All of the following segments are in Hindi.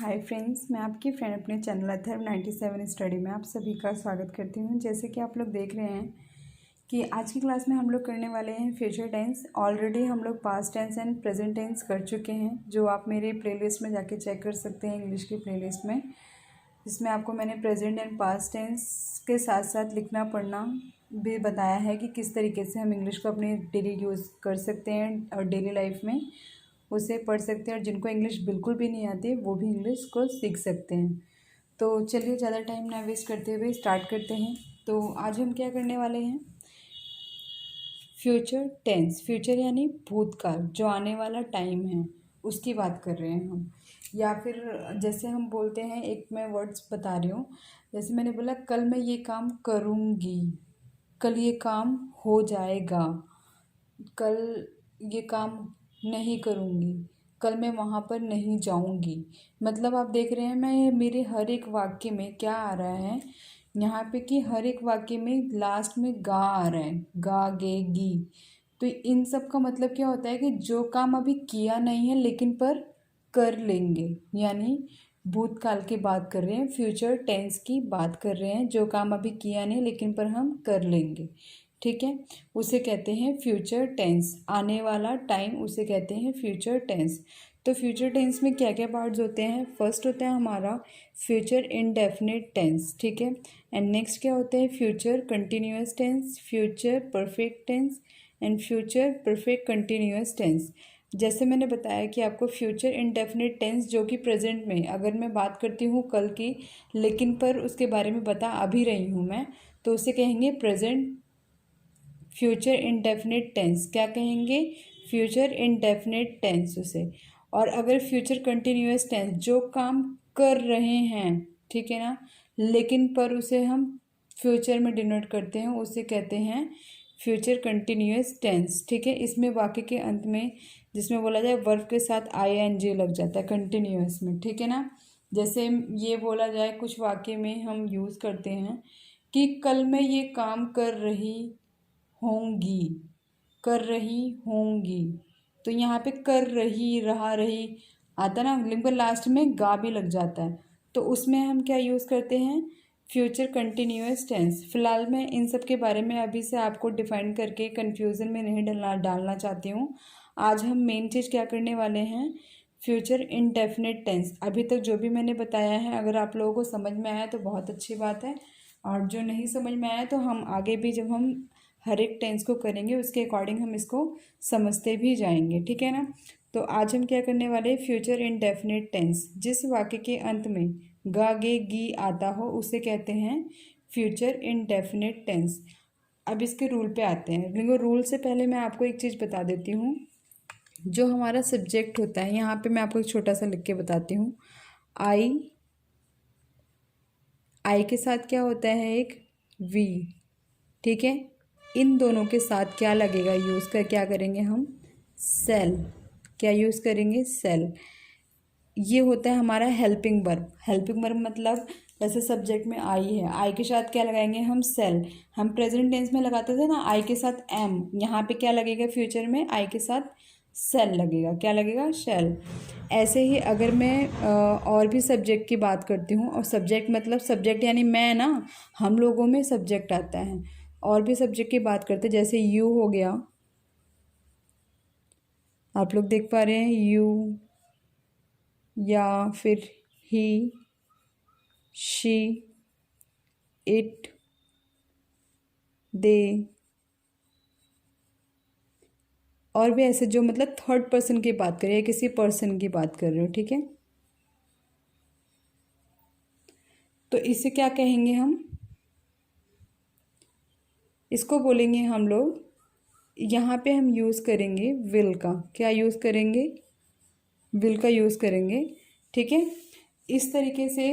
हाय फ्रेंड्स, मैं आपकी फ्रेंड अपने चैनल अथर्व 97 स्टडी में आप सभी का स्वागत करती हूं। जैसे कि आप लोग देख रहे हैं कि आज की क्लास में हम लोग करने वाले हैं फ्यूचर टेंस। ऑलरेडी हम लोग past tense and present tense कर चुके हैं, जो आप मेरे प्लेलिस्ट में जाके चेक कर सकते हैं, इंग्लिश की प्लेलिस्ट में, जिसमें आपको मैंने प्रेजेंट एंड पास्ट टेंस के साथ साथ लिखना पढ़ना भी बताया है कि किस तरीके से हम इंग्लिश को अपने डेली यूज़ कर सकते हैं और डेली लाइफ में उसे पढ़ सकते हैं, और जिनको इंग्लिश बिल्कुल भी नहीं आती वो भी इंग्लिश को सीख सकते हैं। तो चलिए ज़्यादा टाइम ना वेस्ट करते हुए स्टार्ट करते हैं। तो आज हम क्या करने वाले हैं, फ्यूचर टेंस। फ्यूचर यानी भूतकाल, जो आने वाला टाइम है उसकी बात कर रहे हैं हम। या फिर जैसे हम बोलते हैं, एक मैं वर्ड्स बता रही हूँ, जैसे मैंने बोला कल मैं ये काम करूँगी, कल ये काम हो जाएगा, कल ये काम नहीं करूँगी, कल मैं वहाँ पर नहीं जाऊँगी। मतलब आप देख रहे हैं, मैं मेरे हर एक वाक्य में क्या आ रहा है यहाँ पे कि हर एक वाक्य में लास्ट में गा आ रहा है, गा गे गी। तो इन सब का मतलब क्या होता है कि जो काम अभी किया नहीं है लेकिन पर कर लेंगे, यानी भूतकाल की बात कर रहे हैं, फ्यूचर टेंस की बात कर रहे हैं, जो काम अभी किया नहीं लेकिन पर हम कर लेंगे। ठीक है, उसे कहते हैं फ्यूचर टेंस। आने वाला टाइम उसे कहते हैं फ्यूचर टेंस। तो फ्यूचर टेंस में क्या क्या पार्ट्स होते हैं? फर्स्ट होता है हमारा फ्यूचर इंडेफिनिट टेंस, ठीक है। एंड नेक्स्ट क्या होता है? Future continuous tense, future perfect tense and future perfect continuous tense. जैसे मैंने बताया कि आपको फ्यूचर इंडेफिनिट टेंस, जो कि प्रेजेंट में अगर मैं बात करती हूँ कल की, लेकिन पर उसके बारे में बता अभी रही हूँ मैं, तो उसे कहेंगे प्रेजेंट फ्यूचर इंडेफिनिट टेंस। क्या कहेंगे? फ्यूचर इंडेफिनिट टेंस उसे। और अगर फ्यूचर कंटिन्यूअस टेंस, जो काम कर रहे हैं, ठीक है ना, लेकिन पर उसे हम फ्यूचर में डिनोट करते हैं, उसे कहते हैं फ्यूचर कंटिन्यूअस टेंस। ठीक है, इसमें वाक्य के अंत में जिसमें बोला जाए वर्ब के साथ ING लग जाता है कंटिन्यूअस में, ठीक है ना। जैसे ये बोला जाए, कुछ वाक्य में हम यूज़ करते हैं कि कल मैं ये काम कर रही होंगी, कर रही होंगी। तो यहाँ पे कर रही, रहा, रही आता ना, लेकिन लास्ट में गा भी लग जाता है, तो उसमें हम क्या यूज़ करते हैं? Future continuous tense. फिलहाल मैं इन सब के बारे में अभी से आपको डिफाइन करके कन्फ्यूज़न में नहीं डालना चाहती हूँ। आज हम मेन चीज़ क्या करने वाले हैं? Future indefinite tense. अभी तक जो भी मैंने बताया है, अगर आप लोगों को समझ में आया तो बहुत अच्छी बात है, और जो नहीं समझ में आया तो हम आगे भी जब हम हर एक टेंस को करेंगे उसके अकॉर्डिंग हम इसको समझते भी जाएंगे, ठीक है ना। तो आज हम क्या करने वाले? Future indefinite tense. जिस वाक्य के अंत में गा गे गी आता हो उसे कहते हैं फ्यूचर इंडेफिनिट टेंस। अब इसके रूल पे आते हैं, लेकिन रूल से पहले मैं आपको एक चीज़ बता देती हूँ। जो हमारा सब्जेक्ट होता है, यहाँ पे मैं आपको एक छोटा सा लिख के बताती हूँ। आई के साथ क्या होता है? एक वी, ठीक है। इन दोनों के साथ क्या लगेगा? यूज़ कर क्या करेंगे हम? सेल। क्या यूज़ करेंगे? सेल। ये होता है हमारा हेल्पिंग वर्ब। हेल्पिंग वर्ब मतलब जैसे सब्जेक्ट में आई है, आई के साथ क्या लगाएंगे हम? सेल। हम प्रेजेंट टेंस में लगाते थे ना आई के साथ एम, यहाँ पे क्या लगेगा? फ्यूचर में आई के साथ सेल लगेगा। क्या लगेगा? शेल। ऐसे ही अगर मैं और भी सब्जेक्ट की बात करती हूँ, और सब्जेक्ट मतलब सब्जेक्ट यानी मैं ना, हम लोगों में सब्जेक्ट आता है। और भी सब्जेक्ट की बात करते, जैसे यू हो गया, आप लोग देख पा रहे हैं यू, या फिर ही, शी, इट, दे, और भी ऐसे जो मतलब थर्ड पर्सन की बात कर रहे हैं, किसी पर्सन की बात कर रहे हो, ठीक है। तो इसे क्या कहेंगे हम? इसको बोलेंगे हम लोग, यहाँ पे हम यूज़ करेंगे विल का। क्या यूज़ करेंगे? विल का यूज़ करेंगे, ठीक है। इस तरीके से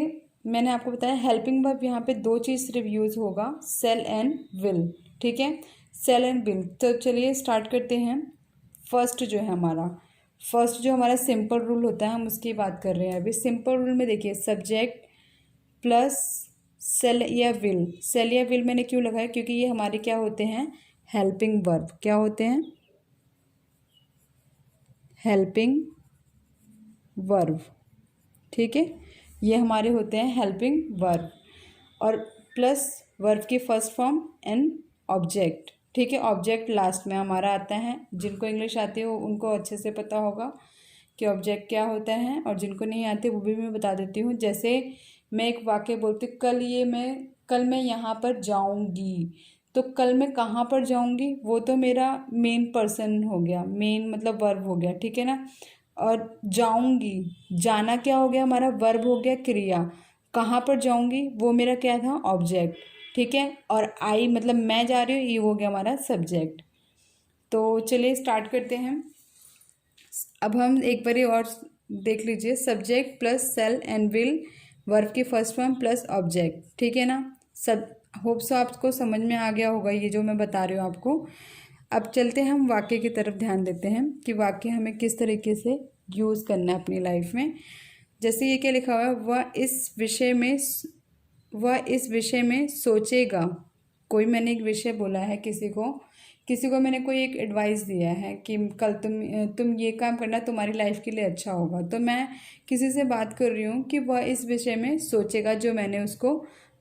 मैंने आपको बताया हेल्पिंग वर्ब यहाँ पे दो चीज़ सिर्फ यूज़ होगा, सेल एंड विल, ठीक है। Shall and will. तो चलिए स्टार्ट करते हैं। फर्स्ट जो है हमारा, फर्स्ट जो हमारा सिंपल रूल होता है, हम उसकी बात कर रहे हैं अभी। सिंपल रूल में देखिए, सब्जेक्ट प्लस सेल या विल। सेल या विल मैंने क्यों लगाया? क्योंकि ये हमारे क्या होते हैं? Helping verb. क्या होते हैं? हेल्पिंग वर्ब, ठीक है, ये हमारे होते हैं हेल्पिंग वर्ब। और प्लस वर्ब की फर्स्ट फॉर्म एन ऑब्जेक्ट। ठीक है, ऑब्जेक्ट लास्ट में हमारा आता है। जिनको इंग्लिश आती हो उनको अच्छे से पता होगा कि ऑब्जेक्ट क्या होता है, और जिनको नहीं आते वो भी मैं बता देती हूँ। जैसे मैं एक वाक्य बोलती हूँ, कल मैं यहाँ पर जाऊँगी, तो कल मैं कहाँ पर जाऊँगी, वो तो मेरा मेन पर्सन हो गया, मेन मतलब वर्ब हो गया, ठीक है ना। और जाऊँगी, जाना क्या हो गया हमारा, वर्ब हो गया, क्रिया। कहाँ पर जाऊँगी वो मेरा क्या था, ऑब्जेक्ट, ठीक है। और आई मतलब मैं जा रही हूँ, ये हो गया हमारा सब्जेक्ट। तो चलिए स्टार्ट करते हैं। अब हम एक बार और देख लीजिए, subject plus shall and will, verb की फर्स्ट फॉर्म प्लस ऑब्जेक्ट, ठीक है ना। सब होप सो आपको समझ में आ गया होगा ये जो मैं बता रही हूँ आपको। अब चलते हैं हम वाक्य की तरफ, ध्यान देते हैं कि वाक्य हमें किस तरीके से यूज़ करना है अपनी लाइफ में। जैसे ये क्या लिखा हुआ है, वह इस विषय में सोचेगा। कोई मैंने एक विषय बोला है, किसी को मैंने कोई एक एडवाइस दिया है कि कल तुम ये काम करना, तुम्हारी लाइफ के लिए अच्छा होगा। तो मैं किसी से बात कर रही हूँ कि वह इस विषय में सोचेगा जो मैंने उसको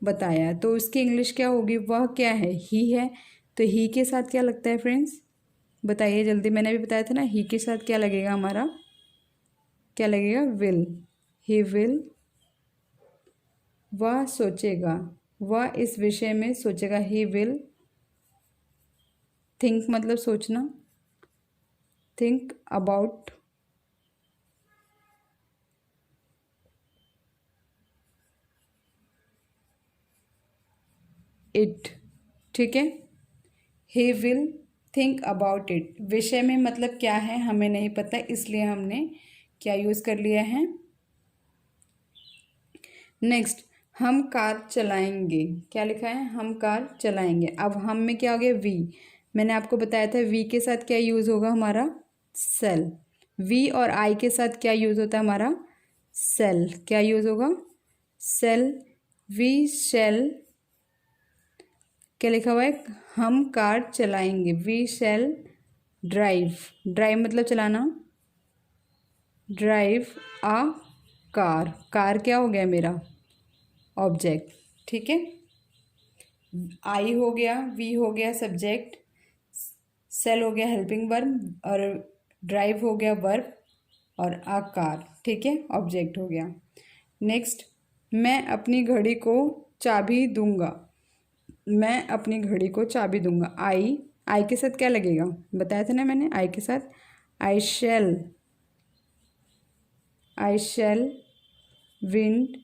बताया। तो उसकी इंग्लिश क्या होगी, वह क्या है, ही है। तो ही के साथ क्या लगता है फ्रेंड्स, बताइए जल्दी। मैंने अभी बताया था ना, ही के साथ क्या लगेगा हमारा, क्या लगेगा, विल। ही विल, वह सोचेगा, वह इस विषय में सोचेगा। ही विल थिंक मतलब सोचना, थिंक अबाउट इट, ठीक है। He will think about it, विषय में मतलब क्या है हमें नहीं पता, इसलिए हमने क्या यूज़ कर लिया है, नेक्स्ट। हम कार चलाएंगे, क्या लिखा है, हम कार चलाएंगे। अब हम में क्या हो गया, वी। मैंने आपको बताया था वी के साथ क्या यूज़ होगा हमारा, सेल। वी और आई के साथ क्या यूज़ होता है हमारा, सेल। क्या यूज़ होगा, सेल। वी शैल, क्या लिखा हुआ है, हम कार चलाएंगे। वी शैल ड्राइव, ड्राइव मतलब चलाना, ड्राइव आ कार। कार क्या हो गया मेरा, ऑब्जेक्ट, ठीक है। आई हो गया, वी हो गया सब्जेक्ट, सेल हो गया हेल्पिंग वर्ब, और ड्राइव हो गया वर्ब, और आ कार, ठीक है, ऑब्जेक्ट हो गया। नेक्स्ट, मैं अपनी घड़ी को चाबी दूंगा, मैं अपनी घड़ी को चाबी दूंगा। आई के साथ क्या लगेगा, बताया था ना मैंने, आई के साथ आई शैल विंड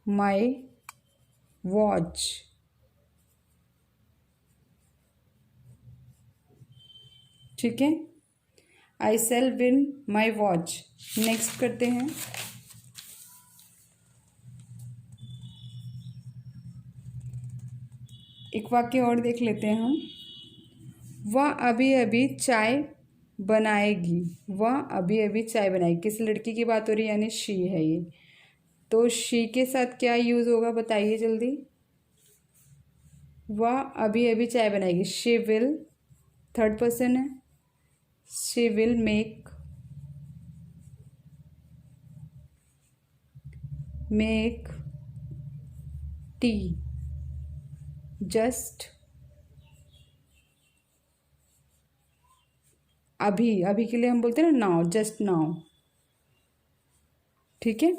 माई वॉच, ठीक है। I sell win my watch. Next करते हैं, एक वाक्य और देख लेते हैं हम। वह अभी अभी चाय बनाएगी, वह अभी अभी चाय बनाएगी। किस लड़की की बात हो रही है, यानी शी है ये। तो शी के साथ क्या यूज़ होगा, बताइए जल्दी। वह अभी अभी चाय बनाएगी, शी विल, थर्ड पर्सन है, she will make tea just अभी, अभी के लिए हम बोलते हैं ना नाउ, जस्ट नाउ, ठीक है।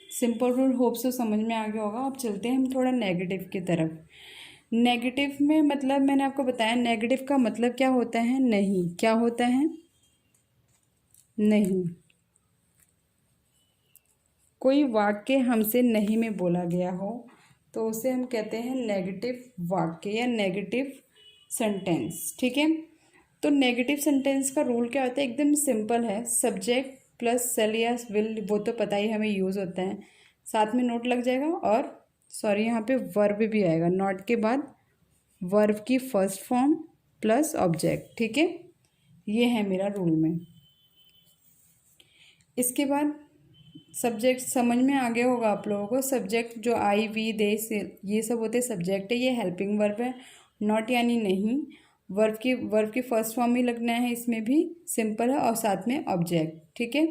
सिंपल रूल होप से समझ में आ गया होगा। अब चलते हैं हम थोड़ा नेगेटिव की तरफ। नेगेटिव में मतलब मैंने आपको बताया, नेगेटिव का मतलब क्या होता है, नहीं। क्या होता है, नहीं। कोई वाक्य हमसे नहीं में बोला गया हो तो उसे हम कहते हैं नेगेटिव वाक्य या नेगेटिव सेंटेंस, ठीक है। तो नेगेटिव सेंटेंस का रूल क्या होता है, एकदम सिंपल है। सब्जेक्ट प्लस सेल या विल, वो तो पता ही हमें यूज़ होता है, साथ में नोट लग जाएगा, और सॉरी यहाँ पे वर्ब भी आएगा, नॉट के बाद वर्ब की फर्स्ट फॉर्म प्लस ऑब्जेक्ट, ठीक है। ये है मेरा रूल में। इसके बाद सब्जेक्ट समझ में आ गया होगा आप लोगों को। सब्जेक्ट जो आई वी दे से ये सब होते सब्जेक्ट है, ये हेल्पिंग वर्ब है, नॉट यानी नहीं, वर्ब की फर्स्ट फॉर्म ही लगना है, इसमें भी सिंपल है, और साथ में ऑब्जेक्ट। ठीक है,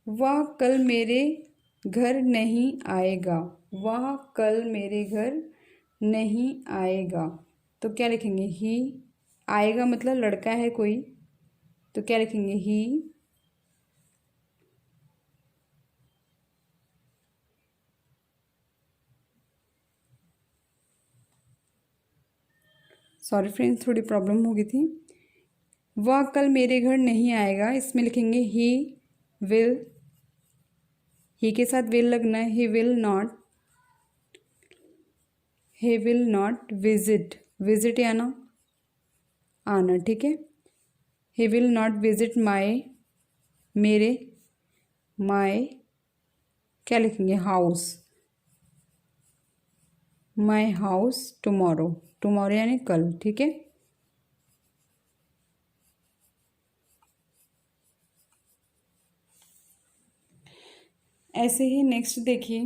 वह कल मेरे घर नहीं आएगा। वह कल मेरे घर नहीं आएगा, तो क्या लिखेंगे? ही। आएगा मतलब लड़का है कोई, तो क्या लिखेंगे? ही। सॉरी फ्रेंड्स, थोड़ी प्रॉब्लम हो गई थी। वह कल मेरे घर नहीं आएगा, इसमें लिखेंगे ही विल। ही के साथ विल लगना है। He will not visit. Visit आना आना, ठीक है। ही विल नॉट विजिट मेरे माई, क्या लिखेंगे? House. My house tomorrow. Tomorrow यानी कल, ठीक है। ऐसे ही नेक्स्ट देखिए,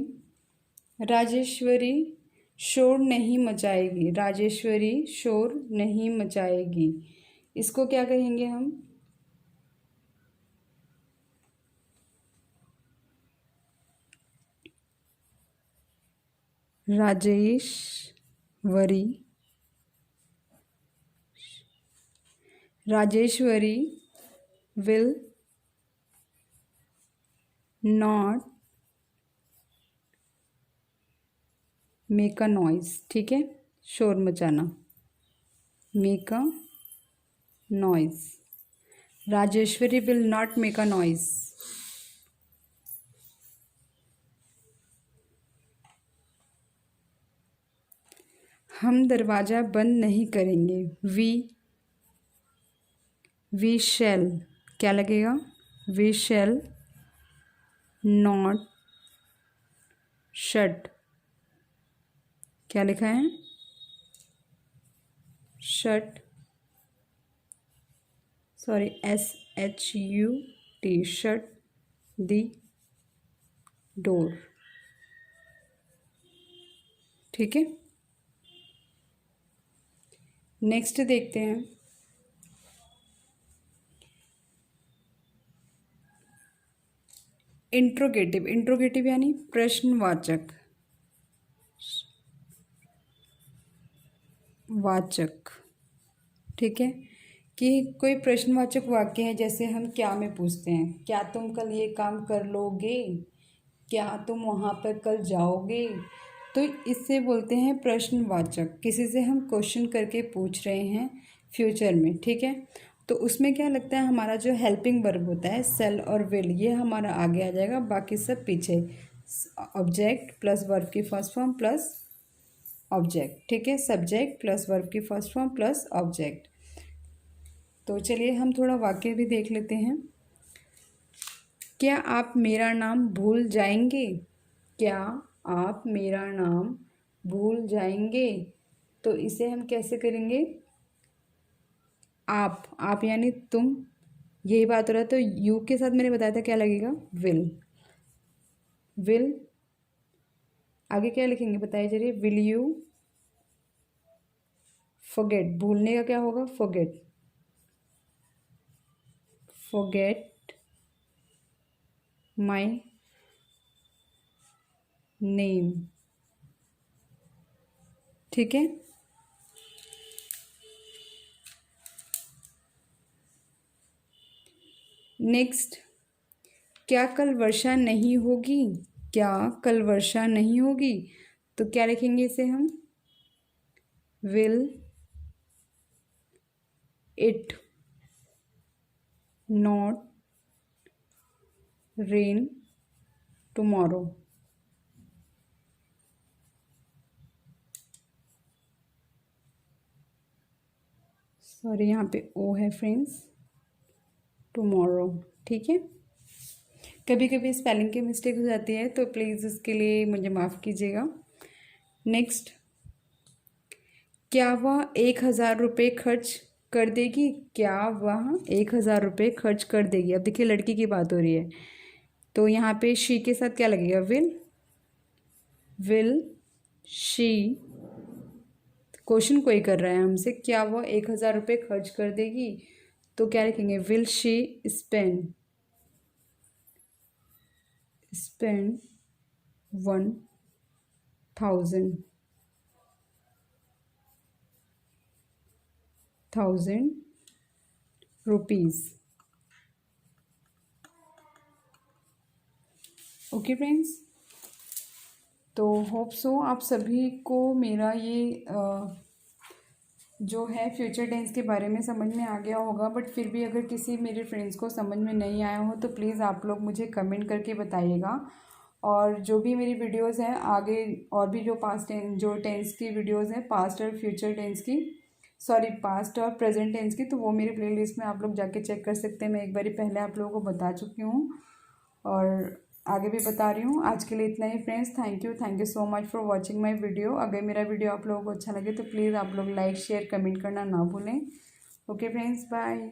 राजेश्वरी शोर नहीं मचाएगी। राजेश्वरी शोर नहीं मचाएगी, इसको क्या कहेंगे हम? Rajeshwari will not make a noise, ठीक है। शोर मचाना, make a noise. Rajeshwari will not make a noise. हम दरवाज़ा बंद नहीं करेंगे। वी शैल, क्या लगेगा? वी शैल नॉट शट, क्या लिखा है? शट, सॉरी, SHUT, शट दी डोर, ठीक है। नेक्स्ट देखते हैं, इंट्रोगेटिव। इंट्रोगेटिव यानी प्रश्नवाचक, ठीक है। कि कोई प्रश्नवाचक वाक्य है, जैसे हम क्या में पूछते हैं, क्या तुम कल ये काम कर लोगे? क्या तुम वहाँ पर कल जाओगे? तो इससे बोलते हैं प्रश्नवाचक। किसी से हम क्वेश्चन करके पूछ रहे हैं फ्यूचर में, ठीक है। तो उसमें क्या लगता है, हमारा जो हेल्पिंग वर्ब होता है सेल और विल, ये हमारा आगे आ जाएगा, बाकी सब पीछे। ऑब्जेक्ट प्लस वर्ब की फर्स्ट फॉर्म प्लस ऑब्जेक्ट, ठीक है। सब्जेक्ट प्लस वर्ब की फर्स्ट फॉर्म प्लस ऑब्जेक्ट। तो चलिए हम थोड़ा वाक्य भी देख लेते हैं। क्या आप मेरा नाम भूल जाएंगे? क्या आप मेरा नाम भूल जाएंगे? तो इसे हम कैसे करेंगे? आप यानी तुम, यही बात हो रहा है, तो यू के साथ मैंने बताया था क्या लगेगा? विल। आगे क्या लिखेंगे बताइए जरिए? विल यू फॉरगेट, भूलने का क्या होगा? फॉरगेट माई नेम, ठीक है। नेक्स्ट, क्या कल वर्षा नहीं होगी? क्या कल वर्षा नहीं होगी? तो क्या लिखेंगे इसे हम? Will it not rain tomorrow, sorry यहाँ पे ओ है फ्रेंड्स, टुमारो, ठीक है। कभी कभी स्पेलिंग की मिस्टेक हो जाती है, तो प्लीज़ इसके लिए मुझे माफ़ कीजिएगा। नेक्स्ट, क्या वह 1,000 रुपये खर्च कर देगी? क्या वह 1,000 रुपये खर्च कर देगी? अब देखिए लड़की की बात हो रही है, तो यहाँ पे शी के साथ क्या लगेगा? विल शी, क्वेश्चन कोई कर रहा है हमसे, क्या वह 1,000 रुपये खर्च कर देगी? तो क्या लिखेंगे? Will she spend 1,000 rupees. Okay friends, तो होप सो आप सभी को मेरा ये जो है फ्यूचर टेंस के बारे में समझ में आ गया होगा। बट फिर भी अगर किसी मेरे फ्रेंड्स को समझ में नहीं आया हो तो प्लीज़ आप लोग मुझे कमेंट करके बताइएगा। और जो भी मेरी वीडियोस हैं आगे, और भी जो टेंस की वीडियोस हैं, पास्ट और फ्यूचर टेंस की, सॉरी पास्ट और प्रेजेंट टेंस की, तो वो मेरे प्लेलिस्ट में आप लोग जाके चेक कर सकते हैं। मैं एक बारी पहले आप लोगों को बता चुकी हूँ और आगे भी बता रही हूँ। आज के लिए इतना ही friends. Thank you so much for watching my video. अगर मेरा वीडियो आप लोगों को अच्छा लगे तो प्लीज़ आप लोग लाइक शेयर कमेंट करना ना भूलें। Okay friends, bye.